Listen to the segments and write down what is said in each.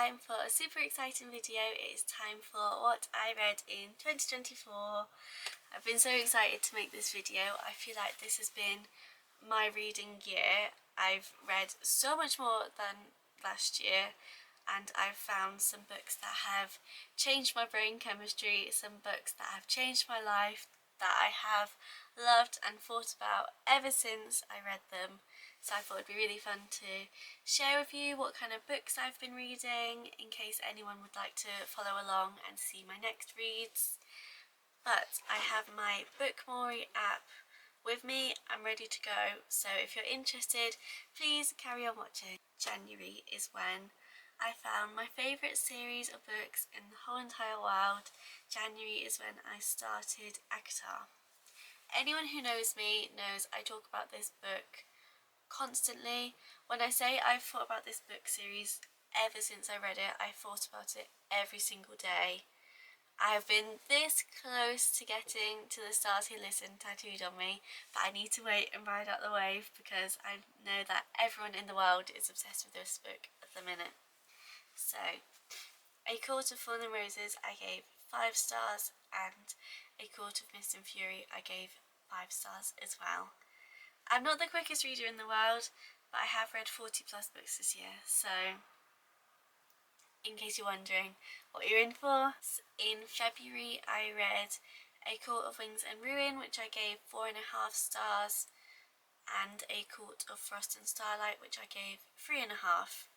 time for a super exciting video. It is time for what I read in 2024. I've been so excited to make this video. I feel like this has been my reading year. I've read so much more than last year, and I've found some books that have changed my brain chemistry, some books that have changed my life, that I have loved and thought about ever since I read them. So I thought it'd be really fun to share with you what kind of books I've been reading, in case anyone would like to follow along and see my next reads. But I have my Bookmori app with me. I'm ready to go, so if you're interested, please carry on watching. January is when I found my favourite series of books in the whole entire world. January is when I started ACOTAR. Anyone who knows me knows I talk about this book constantly. When I say I've thought about this book series ever since I read it, I thought about it every single day. I have been this close to getting to the Stars Who Listen tattooed on me, but I need to wait and ride out the wave because I know that everyone in the world is obsessed with this book at the minute. So, A Court of Thorns and Roses I gave 5 stars, and A Court of Mist and Fury I gave 5 stars as well. I'm not the quickest reader in the world, but I have read 40 plus books this year, so in case you're wondering what you're in for. In February I read A Court of Wings and Ruin, which I gave 4.5 stars, and A Court of Frost and Starlight, which I gave 3.5.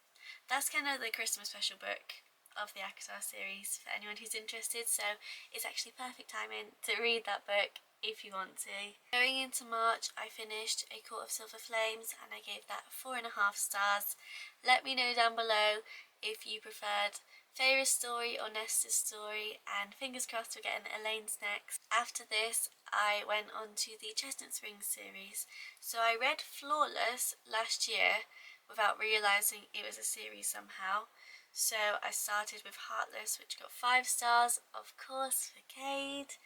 That's kind of the Christmas special book of the ACOTAR series for anyone who's interested, so it's actually perfect timing to read that book if you want to. Going into March, I finished A Court of Silver Flames and I gave that 4.5 stars. Let me know down below if you preferred Feyre's story or Nesta's story, and fingers crossed we're getting Elaine's next. After this, I went on to the Chestnut Springs series. So I read Flawless last year without realising it was a series somehow. So I started with Heartless, which got 5 stars, of course, for Cade.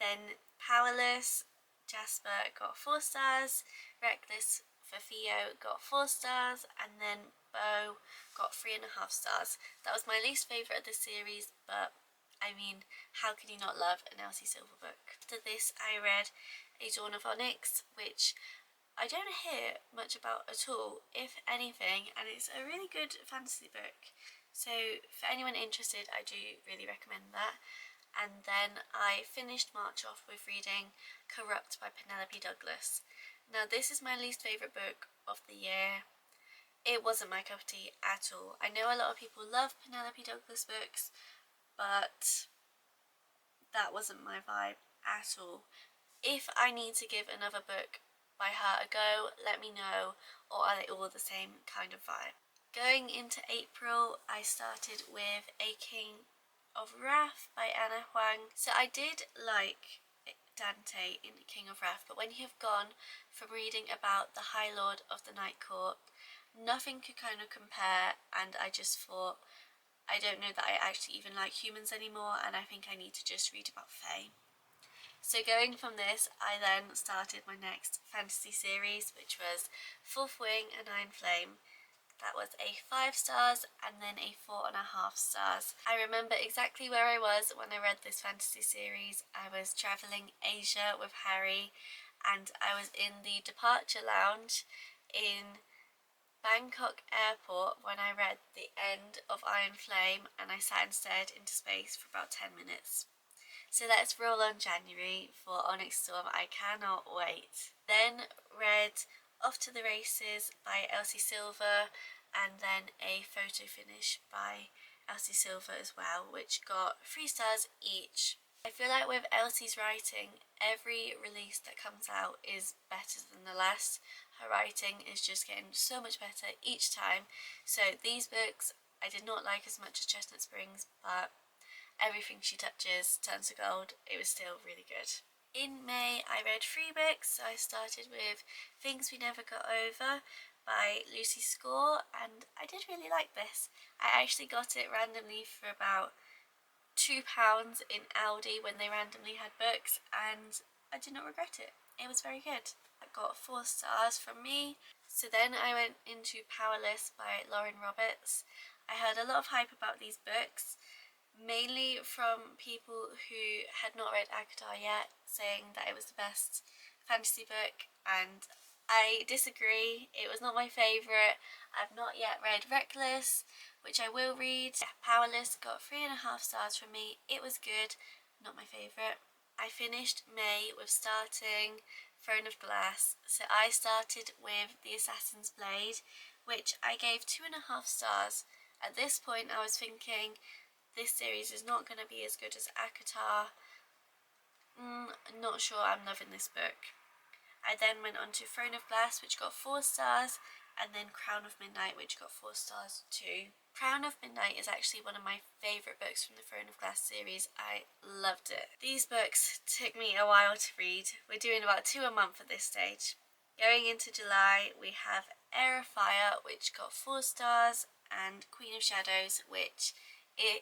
Then Powerless, Jasper got 4 stars, Reckless for Theo got 4 stars, and then Beau got 3.5 stars. That was my least favourite of the series, but I mean, how can you not love an Elsie Silver book? After this I read A Dawn of Onyx, which I don't hear much about at all, if anything, and it's a really good fantasy book. So for anyone interested, I do really recommend that. And then I finished March off with reading Corrupt by Penelope Douglas. Now this is my least favourite book of the year. It wasn't my cup of tea at all. I know a lot of people love Penelope Douglas books, but that wasn't my vibe at all. If I need to give another book by her a go, let me know, or are they all the same kind of vibe? Going into April, I started with A King of Wrath by Anna Huang. So I did like Dante in King of Wrath, but when you have gone from reading about the High Lord of the Night Court, nothing could kind of compare, and I just thought, I don't know that I actually even like humans anymore, and I think I need to just read about Fae. So going from this, I then started my next fantasy series, which was Fourth Wing and Iron Flame. That was a 5 stars and then a 4.5 stars. I remember exactly where I was when I read this fantasy series. I was travelling Asia with Harry, and I was in the departure lounge in Bangkok airport when I read the end of Iron Flame, and I sat and stared into space for about 10 minutes. So let's roll on January for Onyx Storm. I cannot wait. Then read Off to the Races by Elsie Silver, and then a photo finish by Elsie Silver as well, which got 3 stars each. I feel like with Elsie's writing, every release that comes out is better than the last. Her writing is just getting so much better each time. So these books I did not like as much as Chestnut Springs, but everything she touches turns to gold. It was still really good. In May I read 3 books. So I started with Things We Never Got Over by Lucy Score, and I did really like this. I actually got it randomly for about £2 in Aldi when they randomly had books, and I did not regret it. It was very good. I got 4 stars from me. So then I went into Powerless by Lauren Roberts. I heard a lot of hype about these books, mainly from people who had not read ACOTAR yet, saying that it was the best fantasy book, and I disagree. It was not my favourite. I've not yet read Reckless, which I will read. Powerless got 3.5 stars from me. It was good, not my favourite. I finished May with starting Throne of Glass, so I started with The Assassin's Blade, which I gave 2.5 stars. At this point I was thinking, this series is not going to be as good as ACOTAR. Not sure I'm loving this book. I then went on to Throne of Glass, which got 4 stars, and then Crown of Midnight, which got 4 stars too. Crown of Midnight is actually one of my favourite books from the Throne of Glass series. I loved it. These books took me a while to read. We're doing about 2 a month at this stage. Going into July, we have Heir of Fire, which got 4 stars, and Queen of Shadows, which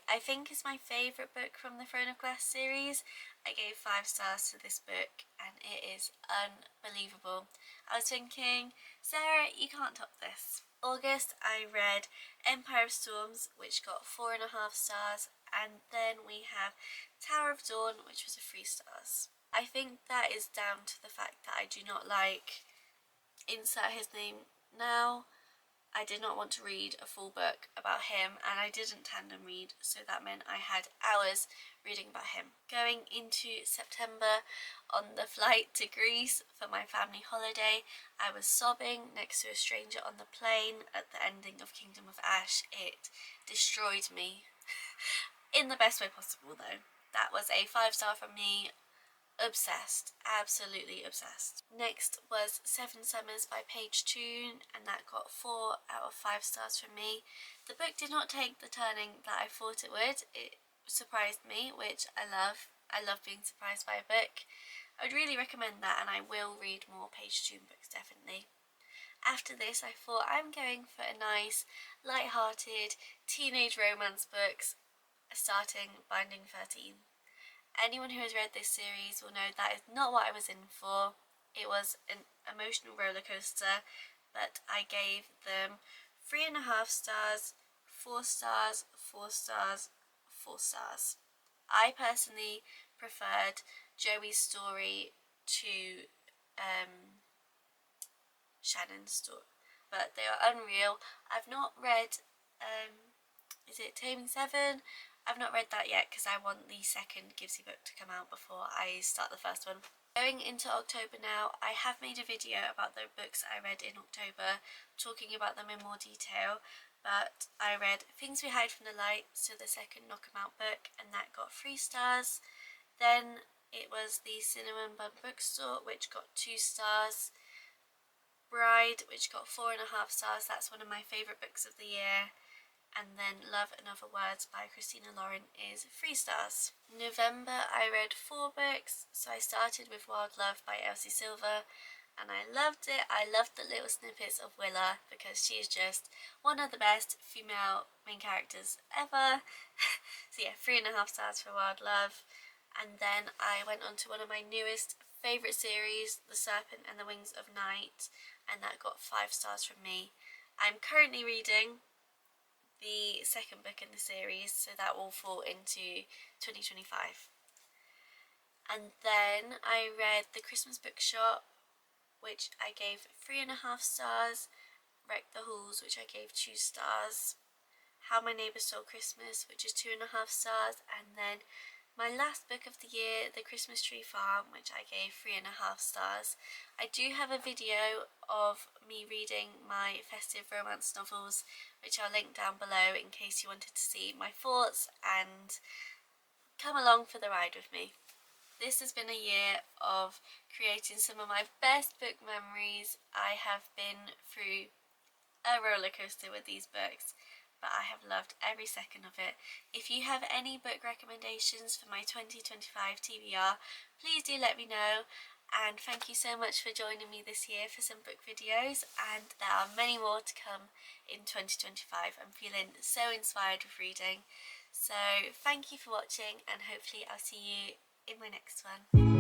I think is my favourite book from the Throne of Glass series. I gave 5 stars to this book and it is unbelievable. I was thinking, Sarah, you can't top this. August I read Empire of Storms, which got 4.5 stars, and then we have Tower of Dawn, which was a 3 stars. I think that is down to the fact that I do not like insert his name now. I did not want to read a full book about him, and I didn't tandem read, so that meant I had hours reading about him. Going into September, on the flight to Greece for my family holiday, I was sobbing next to a stranger on the plane at the ending of Kingdom of Ash. It destroyed me. In the best way possible though. That was a 5-star from me. Obsessed, absolutely obsessed. Next was 7 Summers by Paige Toon, and that got 4 out of 5 stars from me. The book did not take the turning that I thought it would. It surprised me, which I love. I love being surprised by a book. I would really recommend that, and I will read more Paige Toon books, definitely. After this, I thought I'm going for a nice, light-hearted teenage romance books, starting Binding 13. Anyone who has read this series will know that is not what I was in for. It was an emotional roller coaster, but I gave them 3.5 stars, 4 stars, 4 stars, 4 stars. I personally preferred Joey's story to Shannon's story, but they are unreal. I've not read, is it Taming 7? I've not read that yet because I want the second Gibbsy book to come out before I start the first one. Going into October now, I have made a video about the books I read in October, talking about them in more detail, but I read Things We Hide from the Light, so the second Knock 'em Out book, and that got 3 stars. Then it was the Cinnamon Bun Bookstore, which got 2 stars. Bride, which got 4.5 stars, that's one of my favourite books of the year. And then Love and Other Words by Christina Lauren is 3 stars. November I read 4 books, so I started with Wild Love by Elsie Silver, and I loved it. I loved the little snippets of Willa because she is just one of the best female main characters ever. So yeah, 3.5 stars for Wild Love. And then I went on to one of my newest favourite series, The Serpent and the Wings of Night, and that got 5 stars from me. I'm currently reading the second book in the series, so that will fall into 2025. And then I read The Christmas Bookshop, which I gave 3.5 stars, Wreck the Halls, which I gave 2 stars, How My Neighbour Stole Christmas, which is 2.5 stars, and then my last book of the year, The Christmas Tree Farm, which I gave 3.5 stars. I do have a video of me reading my festive romance novels, which I'll link down below in case you wanted to see my thoughts and come along for the ride with me. This has been a year of creating some of my best book memories. I have been through a roller coaster with these books, but I have loved every second of it. If you have any book recommendations for my 2025 TBR, please do let me know, and thank you so much for joining me this year for some book videos, and there are many more to come in 2025. I'm feeling so inspired with reading, so thank you for watching, and hopefully I'll see you in my next one.